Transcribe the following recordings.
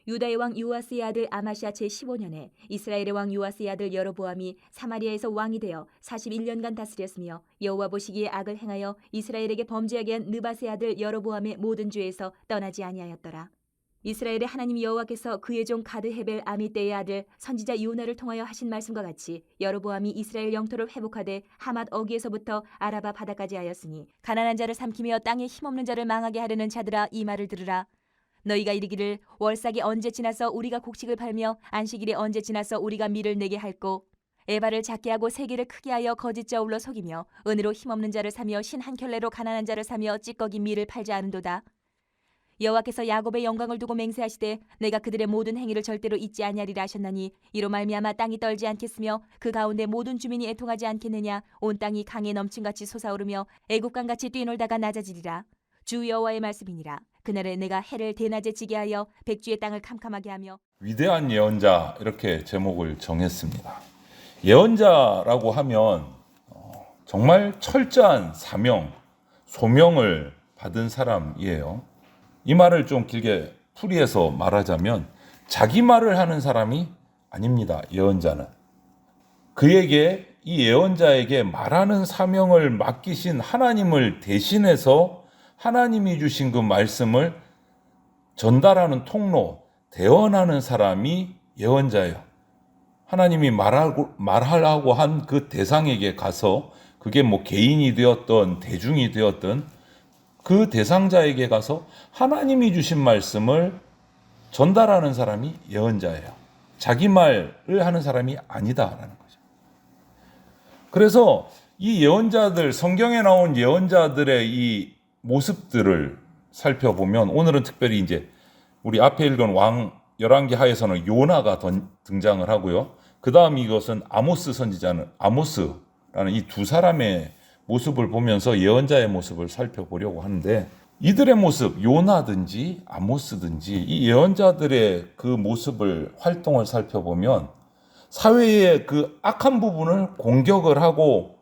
유다의 왕 요아스의 아들 아마시아 제15년에 이스라엘의 왕 요아스의 아들 여로보암이 사마리아에서 왕이 되어 41년간 다스렸으며 여호와 보시기에 악을 행하여 이스라엘에게 범죄하게 한 느밧의 아들 여로보암의 모든 죄에서 떠나지 아니하였더라. 이스라엘의 하나님 여호와께서 그의 종 가드 헤벨 아미떼의 아들 선지자 요나를 통하여 하신 말씀과 같이 여로보암이 이스라엘 영토를 회복하되 하맛 어기에서부터 아라바 바다까지 하였으니 가난한 자를 삼키며 땅에 힘없는 자를 망하게 하려는 자들아 이 말을 들으라. 너희가 이르기를 월삭이 언제 지나서 우리가 곡식을 팔며 안식일이 언제 지나서 우리가 밀을 내게 할꼬. 에바를 작게 하고 세계를 크게 하여 거짓 저울로 속이며 은으로 힘없는 자를 사며 신 한 켤레로 가난한 자를 사며 찌꺼기 밀을 팔지 않은도다. 여호와께서 야곱의 영광을 두고 맹세하시되 내가 그들의 모든 행위를 절대로 잊지 아니하리라 하셨나니 이로 말미암아 땅이 떨지 않겠으며 그 가운데 모든 주민이 애통하지 않겠느냐. 온 땅이 강에 넘침같이 솟아오르며 애국강같이 뛰놀다가 낮아지리라. 주 여호와의 말씀이니라. 그날에 내가 해를 대낮에 지게 하여 백주의 땅을 캄캄하게 하며. 위대한 예언자, 이렇게 제목을 정했습니다. 예언자라고 하면 정말 철저한 사명, 소명을 받은 사람이에요. 이 말을 좀 길게 풀이해서 말하자면 자기 말을 하는 사람이 아닙니다. 예언자는. 그에게, 이 예언자에게 말하는 사명을 맡기신 하나님을 대신해서 하나님이 주신 그 말씀을 전달하는 통로, 대언하는 사람이 예언자예요. 하나님이 말하라고 한 그 대상에게 가서, 그게 뭐 개인이 되었던 대중이 되었던 그 대상자에게 가서 하나님이 주신 말씀을 전달하는 사람이 예언자예요. 자기 말을 하는 사람이 아니다라는 거죠. 그래서 이 예언자들, 성경에 나온 예언자들의 이 모습들을 살펴보면, 오늘은 특별히 이제 우리 앞에 읽은 왕 열왕기 하에서는 요나가 등장을 하고요. 그 다음 이것은 아모스 선지자는, 아모스라는 이 두 사람의 모습을 보면서 예언자의 모습을 살펴보려고 하는데, 이들의 모습, 요나든지 아모스든지 이 예언자들의 그 모습을, 활동을 살펴보면 사회의 그 악한 부분을 공격을 하고,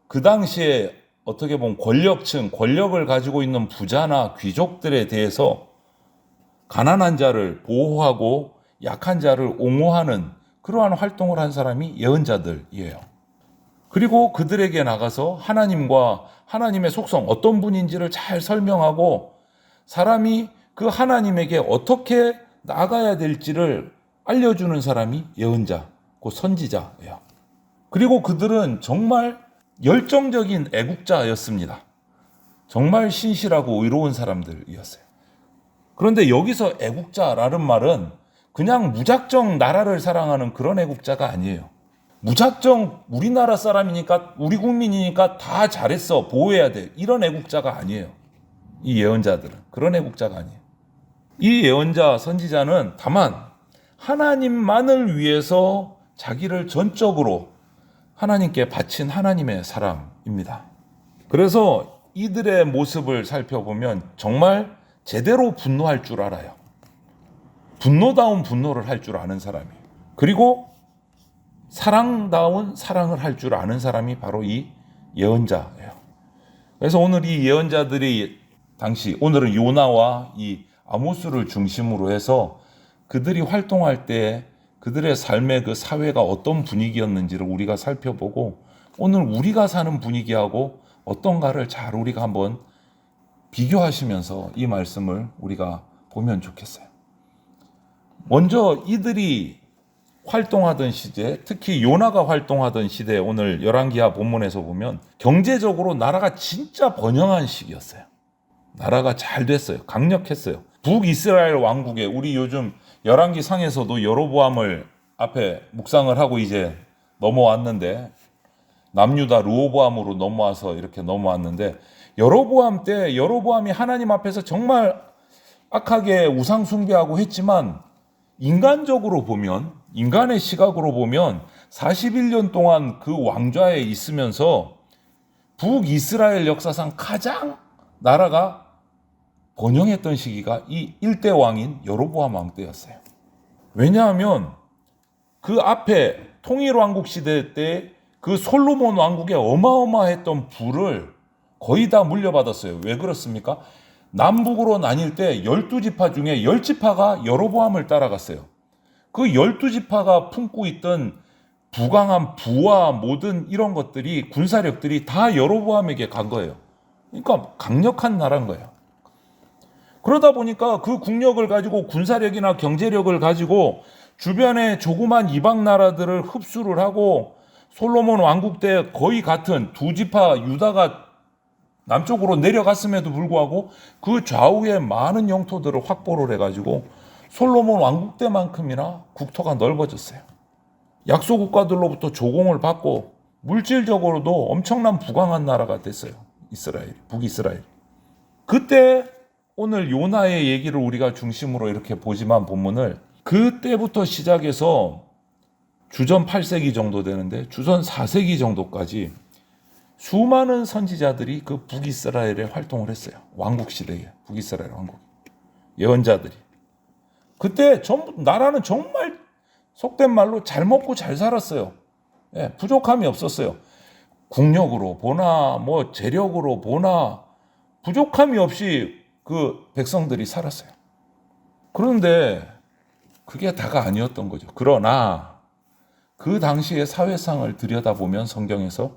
그 당시에 어떻게 보면 권력층, 권력을 가지고 있는 부자나 귀족들에 대해서 가난한 자를 보호하고 약한 자를 옹호하는 그러한 활동을 한 사람이 예언자들이에요. 그리고 그들에게 나가서 하나님과 하나님의 속성, 어떤 분인지를 잘 설명하고 사람이 그 하나님에게 어떻게 나아가야 될지를 알려주는 사람이 예언자, 그 선지자예요. 그리고 그들은 정말 열정적인 애국자였습니다. 정말 신실하고 의로운 사람들이었어요. 그런데 여기서 애국자라는 말은 그냥 무작정 나라를 사랑하는 그런 애국자가 아니에요. 무작정 우리나라 사람이니까, 우리 국민이니까 다 잘했어, 보호해야 돼, 이런 애국자가 아니에요. 이 예언자들은 그런 애국자가 아니에요. 이 예언자, 선지자는 다만 하나님만을 위해서 자기를 전적으로 하나님께 바친 하나님의 사람입니다. 그래서 이들의 모습을 살펴보면 정말 제대로 분노할 줄 알아요. 분노다운 분노를 할 줄 아는 사람이에요. 그리고 사랑다운 사랑을 할 줄 아는 사람이 바로 이 예언자예요. 그래서 오늘 이 예언자들이 당시, 오늘은 요나와 이 아모스를 중심으로 해서 그들이 활동할 때 그들의 삶의 그 사회가 어떤 분위기였는지를 우리가 살펴보고, 오늘 우리가 사는 분위기하고 어떤가를 잘 우리가 한번 비교하시면서 이 말씀을 우리가 보면 좋겠어요. 먼저 이들이 활동하던 시대, 특히 요나가 활동하던 시대, 오늘 열왕기하 본문에서 보면 경제적으로 나라가 진짜 번영한 시기였어요. 나라가 잘 됐어요. 강력했어요. 북이스라엘 왕국에, 우리 요즘 열왕기 상에서도 여로보암을 앞에 묵상을 하고 이제 넘어왔는데, 남유다 르호보암으로 넘어와서 이렇게 넘어왔는데, 여로보암 때 여로보암이 하나님 앞에서 정말 악하게 우상 숭배하고 했지만, 인간적으로 보면, 인간의 시각으로 보면 41년 동안 그 왕좌에 있으면서 북이스라엘 역사상 가장 나라가 번영했던 시기가 이 일대 왕인 여로보암 왕 때였어요. 왜냐하면 그 앞에 통일왕국 시대 때 그 솔로몬 왕국의 어마어마했던 부를 거의 다 물려받았어요. 왜 그렇습니까? 남북으로 나뉠 때 12지파 중에 10지파가 여로보암을 따라갔어요. 그 12지파가 품고 있던 부강한 부와 모든 이런 것들이 군사력들이 다 여로보암에게 간 거예요. 그러니까 강력한 나라인 거예요. 그러다 보니까 그 국력을 가지고 군사력이나 경제력을 가지고 주변의 조그만 이방 나라들을 흡수를 하고 솔로몬 왕국 때 거의 같은 두 지파 유다가 남쪽으로 내려갔음에도 불구하고 그 좌우에 많은 영토들을 확보를 해가지고 솔로몬 왕국 때만큼이나 국토가 넓어졌어요. 약소 국가들로부터 조공을 받고 물질적으로도 엄청난 부강한 나라가 됐어요. 이스라엘, 북이스라엘. 그때 오늘 요나의 얘기를 우리가 중심으로 이렇게 보지만 본문을 그때부터 시작해서 주전 8세기 정도 되는데 주전 4세기 정도까지 수많은 선지자들이 그 북이스라엘에 활동을 했어요. 왕국 시대에 북이스라엘 왕국 예언자들이. 그때 나라는 정말 속된 말로 잘 먹고 잘 살았어요. 예, 부족함이 없었어요. 국력으로 보나 뭐 재력으로 보나 부족함이 없이 그 백성들이 살았어요. 그런데 그게 다가 아니었던 거죠. 그러나 그 당시의 사회상을 들여다보면 성경에서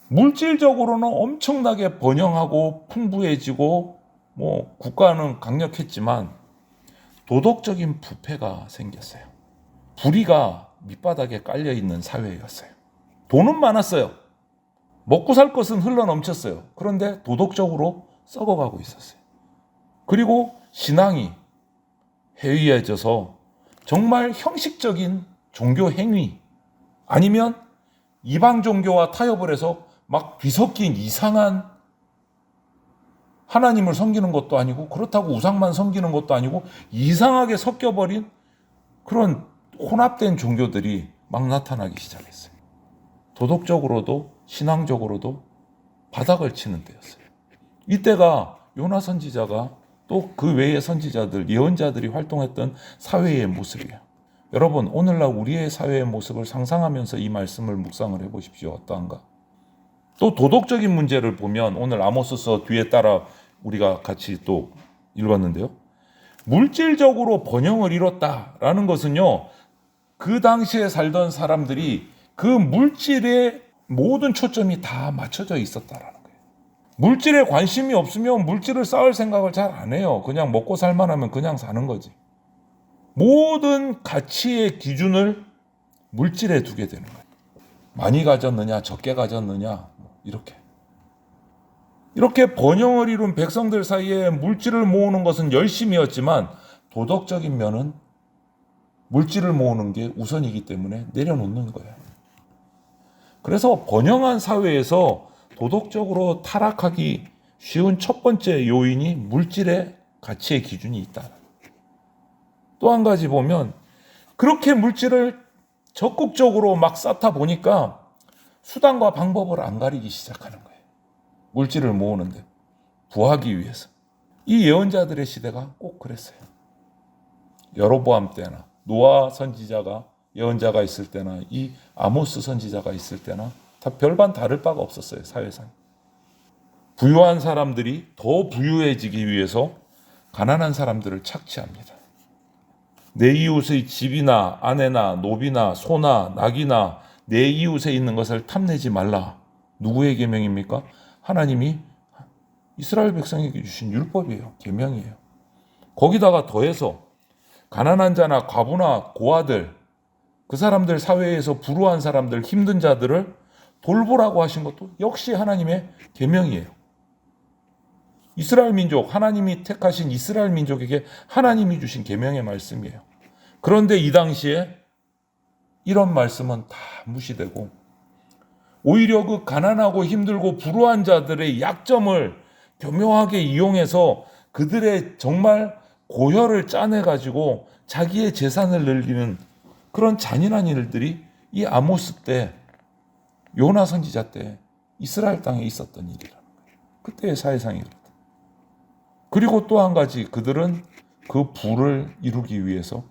물질적으로는 엄청나게 번영하고 풍부해지고 뭐 국가는 강력했지만 도덕적인 부패가 생겼어요. 불의가 밑바닥에 깔려 있는 사회였어요. 돈은 많았어요. 먹고 살 것은 흘러 넘쳤어요. 그런데 도덕적으로 썩어가고 있었어요. 그리고 신앙이 해이해져서 정말 형식적인 종교 행위 아니면 이방 종교와 타협을 해서 막 뒤섞인 이상한 하나님을 섬기는 것도 아니고 그렇다고 우상만 섬기는 것도 아니고 이상하게 섞여버린 그런 혼합된 종교들이 막 나타나기 시작했어요. 도덕적으로도 신앙적으로도 바닥을 치는 때였어요. 이때가 요나 선지자가 또 그 외의 선지자들, 예언자들이 활동했던 사회의 모습이에요. 여러분, 오늘날 우리의 사회의 모습을 상상하면서 이 말씀을 묵상을 해보십시오. 어떠한가? 또 도덕적인 문제를 보면 오늘 아모스서 뒤에 따라 우리가 같이 또 읽었는데요. 물질적으로 번영을 이뤘다라는 것은요. 그 당시에 살던 사람들이 그 물질에 모든 초점이 다 맞춰져 있었다라는 거예요. 물질에 관심이 없으면 물질을 쌓을 생각을 잘 안 해요. 그냥 먹고 살만 하면 그냥 사는 거지. 모든 가치의 기준을 물질에 두게 되는 거예요. 많이 가졌느냐, 적게 가졌느냐, 이렇게 번영을 이룬 백성들 사이에 물질을 모으는 것은 열심이었지만 도덕적인 면은 물질을 모으는 게 우선이기 때문에 내려놓는 거예요. 그래서 번영한 사회에서 도덕적으로 타락하기 쉬운 첫 번째 요인이 물질의 가치의 기준이 있다. 또 한 가지 보면 그렇게 물질을 적극적으로 막 쌓다 보니까 수단과 방법을 안 가리기 시작하는 거예요. 물질을 모으는데 부하기 위해서. 이 예언자들의 시대가 꼭 그랬어요. 여로보암 때나 노아 선지자가 예언자가 있을 때나 이 아모스 선지자가 있을 때나 다 별반 다를 바가 없었어요. 사회상. 부유한 사람들이 더 부유해지기 위해서 가난한 사람들을 착취합니다. 내 이웃의 집이나 아내나 노비나 소나 낙이나 내 이웃에 있는 것을 탐내지 말라. 누구의 계명입니까? 하나님이 이스라엘 백성에게 주신 율법이에요. 계명이에요. 거기다가 더해서 가난한 자나 과부나 고아들, 그 사람들 사회에서 불우한 사람들, 힘든 자들을 돌보라고 하신 것도 역시 하나님의 계명이에요. 이스라엘 민족, 하나님이 택하신 이스라엘 민족에게 하나님이 주신 계명의 말씀이에요. 그런데 이 당시에 이런 말씀은 다 무시되고 오히려 그 가난하고 힘들고 불우한 자들의 약점을 교묘하게 이용해서 그들의 정말 고혈을 짜내가지고 자기의 재산을 늘리는 그런 잔인한 일들이 이 아모스 때, 요나 선지자 때 이스라엘 땅에 있었던 일이라는 거예요. 그때의 사회상이 그렇다. 그리고 또 한 가지, 그들은 그 부를 이루기 위해서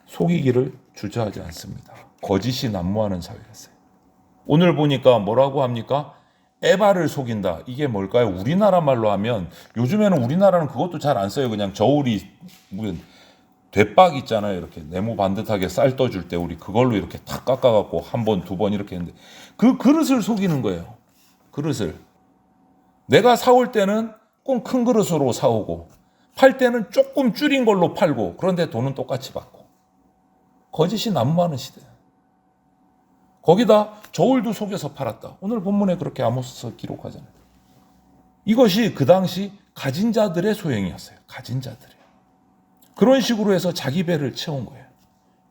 속이기를 주저하지 않습니다. 거짓이 난무하는 사회였어요. 오늘 보니까 뭐라고 합니까? 에바를 속인다. 이게 뭘까요? 우리나라 말로 하면 요즘에는 우리나라는 그것도 잘 안 써요. 그냥 저울이 대박 있잖아요. 이렇게 네모 반듯하게 쌀 떠줄 때 우리 그걸로 이렇게 탁 깎아갖고 한 번, 두 번 이렇게 했는데 그 그릇을 속이는 거예요. 그릇을. 내가 사올 때는 꼭 큰 그릇으로 사오고 팔 때는 조금 줄인 걸로 팔고 그런데 돈은 똑같이 받고 거짓이 난무하는 시대. 거기다 저울도 속여서 팔았다. 오늘 본문에 그렇게 아모스서 기록하잖아요. 이것이 그 당시 가진 자들의 소행이었어요. 가진 자들의. 그런 식으로 해서 자기 배를 채운 거예요.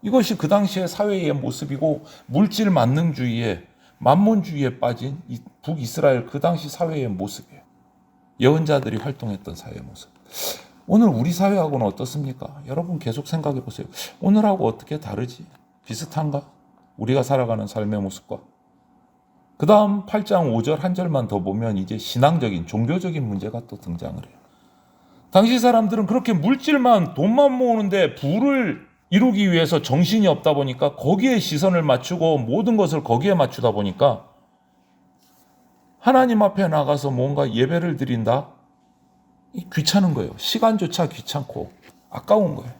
이것이 그 당시의 사회의 모습이고 물질 만능주의에 만몬주의에 빠진 북이스라엘 그 당시 사회의 모습이에요. 예언자들이 활동했던 사회의 모습. 오늘 우리 사회하고는 어떻습니까? 여러분 계속 생각해 보세요. 오늘하고 어떻게 다르지? 비슷한가? 우리가 살아가는 삶의 모습과. 그 다음 8장 5절 한 절만 더 보면 이제 신앙적인 종교적인 문제가 또 등장을 해요. 당시 사람들은 그렇게 물질만 돈만 모으는데 부를 이루기 위해서 정신이 없다 보니까 거기에 시선을 맞추고 모든 것을 거기에 맞추다 보니까 하나님 앞에 나가서 뭔가 예배를 드린다? 귀찮은 거예요. 시간조차 귀찮고 아까운 거예요.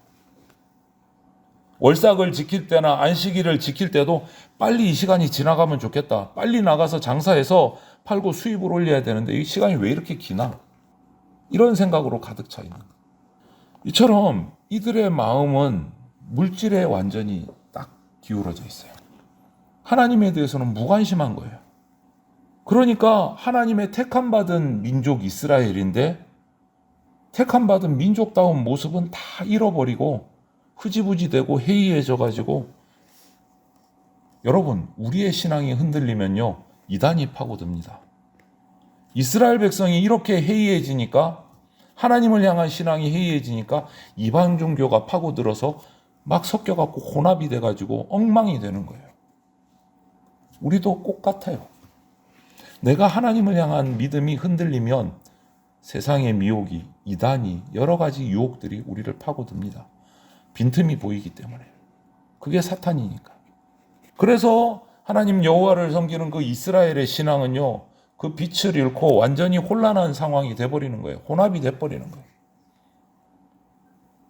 월삭을 지킬 때나 안식일을 지킬 때도 빨리 이 시간이 지나가면 좋겠다. 빨리 나가서 장사해서 팔고 수입을 올려야 되는데 이 시간이 왜 이렇게 기나? 이런 생각으로 가득 차 있는 거예요. 이처럼 이들의 마음은 물질에 완전히 딱 기울어져 있어요. 하나님에 대해서는 무관심한 거예요. 그러니까 하나님의 택함받은 민족 이스라엘인데 택함받은 민족다운 모습은 다 잃어버리고 흐지부지 되고 해이해져 가지고 여러분 우리의 신앙이 흔들리면요 이단이 파고듭니다. 이스라엘 백성이 이렇게 해이해지니까 하나님을 향한 신앙이 해이해지니까 이방 종교가 파고들어서 막 섞여갖고 혼합이 돼가지고 엉망이 되는 거예요. 우리도 똑같아요. 내가 하나님을 향한 믿음이 흔들리면 세상의 미혹이 이단이 여러 가지 유혹들이 우리를 파고듭니다. 빈틈이 보이기 때문에. 그게 사탄이니까. 그래서 하나님 여호와를 섬기는 그 이스라엘의 신앙은요. 그 빛을 잃고 완전히 혼란한 상황이 돼버리는 거예요. 혼합이 돼버리는 거예요.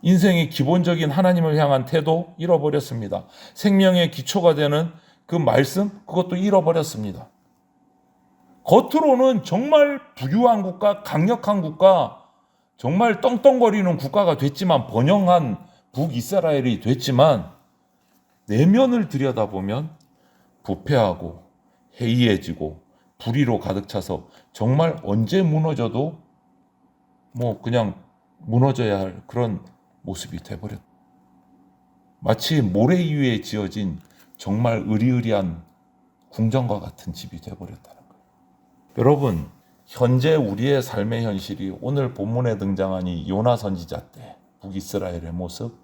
인생의 기본적인 하나님을 향한 태도 잃어버렸습니다. 생명의 기초가 되는 그 말씀 그것도 잃어버렸습니다. 겉으로는 정말 부유한 국가, 강력한 국가, 정말 떵떵거리는 국가가 됐지만 번영한 북이스라엘이 됐지만 내면을 들여다보면 부패하고 해이해지고 불의로 가득 차서 정말 언제 무너져도 뭐 그냥 무너져야 할 그런 모습이 돼버렸다. 마치 모래 위에 지어진 정말 으리으리한 궁전과 같은 집이 돼버렸다는 거예요. 여러분 현재 우리의 삶의 현실이 오늘 본문에 등장한 이 요나 선지자 때 북이스라엘의 모습,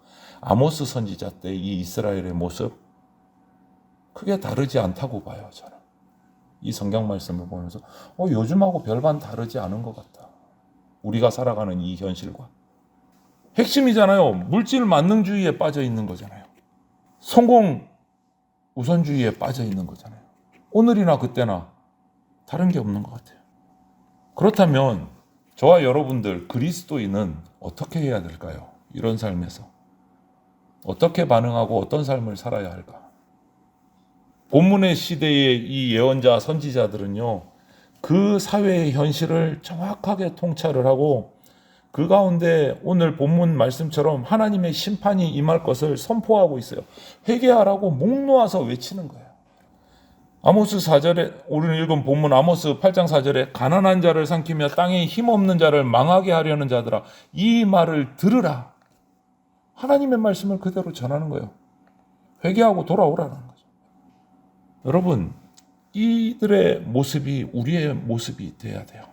아모스 선지자 때 이 이스라엘의 모습 크게 다르지 않다고 봐요. 저는 이 성경 말씀을 보면서 요즘하고 별반 다르지 않은 것 같다. 우리가 살아가는 이 현실과 핵심이잖아요. 물질 만능주의에 빠져 있는 거잖아요. 성공 우선주의에 빠져 있는 거잖아요. 오늘이나 그때나 다른 게 없는 것 같아요. 그렇다면 저와 여러분들 그리스도인은 어떻게 해야 될까요? 이런 삶에서 어떻게 반응하고 어떤 삶을 살아야 할까? 본문의 시대의 이 예언자 선지자들은요. 그 사회의 현실을 정확하게 통찰을 하고 그 가운데 오늘 본문 말씀처럼 하나님의 심판이 임할 것을 선포하고 있어요. 회개하라고 목 놓아서 외치는 거예요. 아모스 4절에 오늘 읽은 본문 아모스 8장 4절에 가난한 자를 삼키며 땅에 힘없는 자를 망하게 하려는 자들아 이 말을 들으라. 하나님의 말씀을 그대로 전하는 거예요. 회개하고 돌아오라는 거죠. 여러분 이들의 모습이 우리의 모습이 돼야 돼요.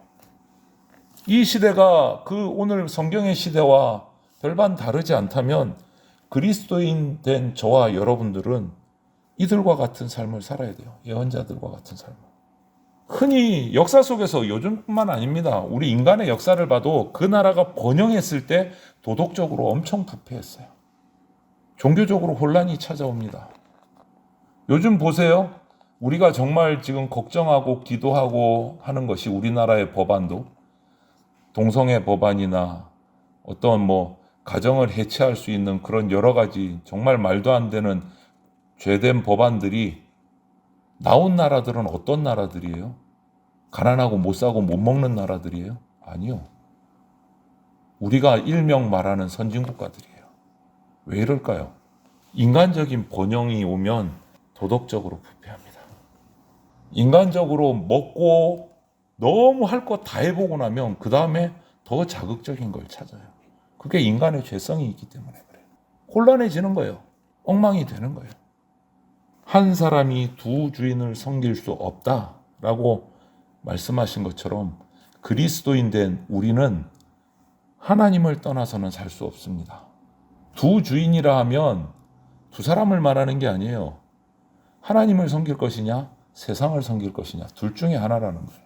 이 시대가 그 오늘 성경의 시대와 별반 다르지 않다면 그리스도인 된 저와 여러분들은 이들과 같은 삶을 살아야 돼요. 예언자들과 같은 삶을. 흔히 역사 속에서 요즘뿐만 아닙니다. 우리 인간의 역사를 봐도 그 나라가 번영했을 때 도덕적으로 엄청 부패했어요. 종교적으로 혼란이 찾아옵니다. 요즘 보세요. 우리가 정말 지금 걱정하고 기도하고 하는 것이 우리나라의 법안도 동성애 법안이나 어떤 가정을 해체할 수 있는 그런 여러 가지 정말 말도 안 되는 죄된 법안들이 나온 나라들은 어떤 나라들이에요? 가난하고 못 사고 못 먹는 나라들이에요? 아니요. 우리가 일명 말하는 선진국가들이에요. 왜 이럴까요? 인간적인 번영이 오면 도덕적으로 부패합니다. 인간적으로 먹고 너무 할 거 다 해보고 나면 그 다음에 더 자극적인 걸 찾아요. 그게 인간의 죄성이 있기 때문에 그래요. 혼란해지는 거예요. 엉망이 되는 거예요. 한 사람이 두 주인을 섬길 수 없다라고 말씀하신 것처럼 그리스도인 된 우리는 하나님을 떠나서는 살 수 없습니다. 두 주인이라 하면 두 사람을 말하는 게 아니에요. 하나님을 섬길 것이냐, 세상을 섬길 것이냐, 둘 중에 하나라는 거예요.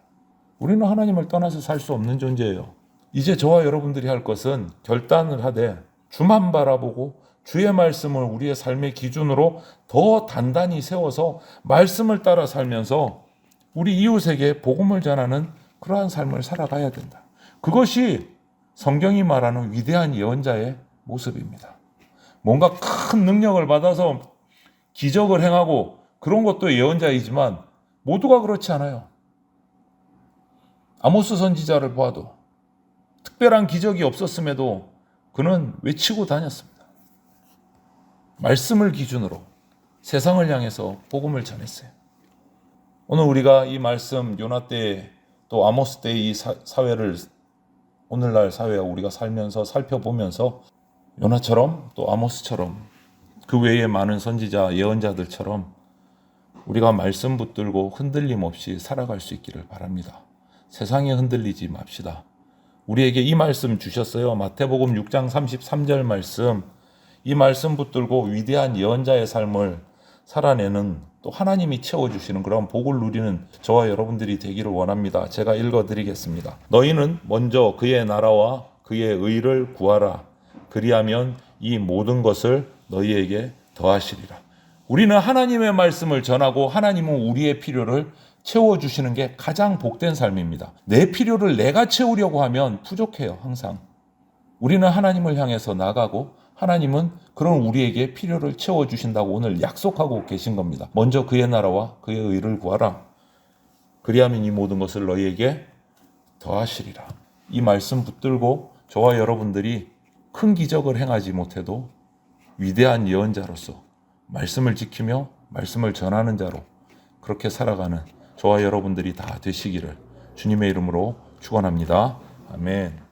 우리는 하나님을 떠나서 살 수 없는 존재예요. 이제 저와 여러분들이 할 것은 결단을 하되 주만 바라보고 주의 말씀을 우리의 삶의 기준으로 더 단단히 세워서 말씀을 따라 살면서 우리 이웃에게 복음을 전하는 그러한 삶을 살아가야 된다. 그것이 성경이 말하는 위대한 예언자의 모습입니다. 뭔가 큰 능력을 받아서 기적을 행하고 그런 것도 예언자이지만 모두가 그렇지 않아요. 아모스 선지자를 봐도 특별한 기적이 없었음에도 그는 외치고 다녔습니다. 말씀을 기준으로 세상을 향해서 복음을 전했어요. 오늘 우리가 이 말씀 요나 때 또 아모스 때의 이 사회를 오늘날 사회와 우리가 살면서 살펴보면서 요나처럼 또 아모스처럼 그 외에 많은 선지자 예언자들처럼 우리가 말씀 붙들고 흔들림 없이 살아갈 수 있기를 바랍니다. 세상에 흔들리지 맙시다. 우리에게 이 말씀 주셨어요. 마태복음 6장 33절 말씀. 이 말씀 붙들고 위대한 예언자의 삶을 살아내는 또 하나님이 채워주시는 그런 복을 누리는 저와 여러분들이 되기를 원합니다. 제가 읽어드리겠습니다. 너희는 먼저 그의 나라와 그의 의를 구하라. 그리하면 이 모든 것을 너희에게 더하시리라. 우리는 하나님의 말씀을 전하고 하나님은 우리의 필요를 채워주시는 게 가장 복된 삶입니다. 내 필요를 내가 채우려고 하면 부족해요. 항상. 우리는 하나님을 향해서 나가고 하나님은 그런 우리에게 필요를 채워주신다고 오늘 약속하고 계신 겁니다. 먼저 그의 나라와 그의 의를 구하라. 그리하면 이 모든 것을 너희에게 더하시리라. 이 말씀 붙들고 저와 여러분들이 큰 기적을 행하지 못해도 위대한 예언자로서 말씀을 지키며 말씀을 전하는 자로 그렇게 살아가는 저와 여러분들이 다 되시기를 주님의 이름으로 축원합니다. 아멘.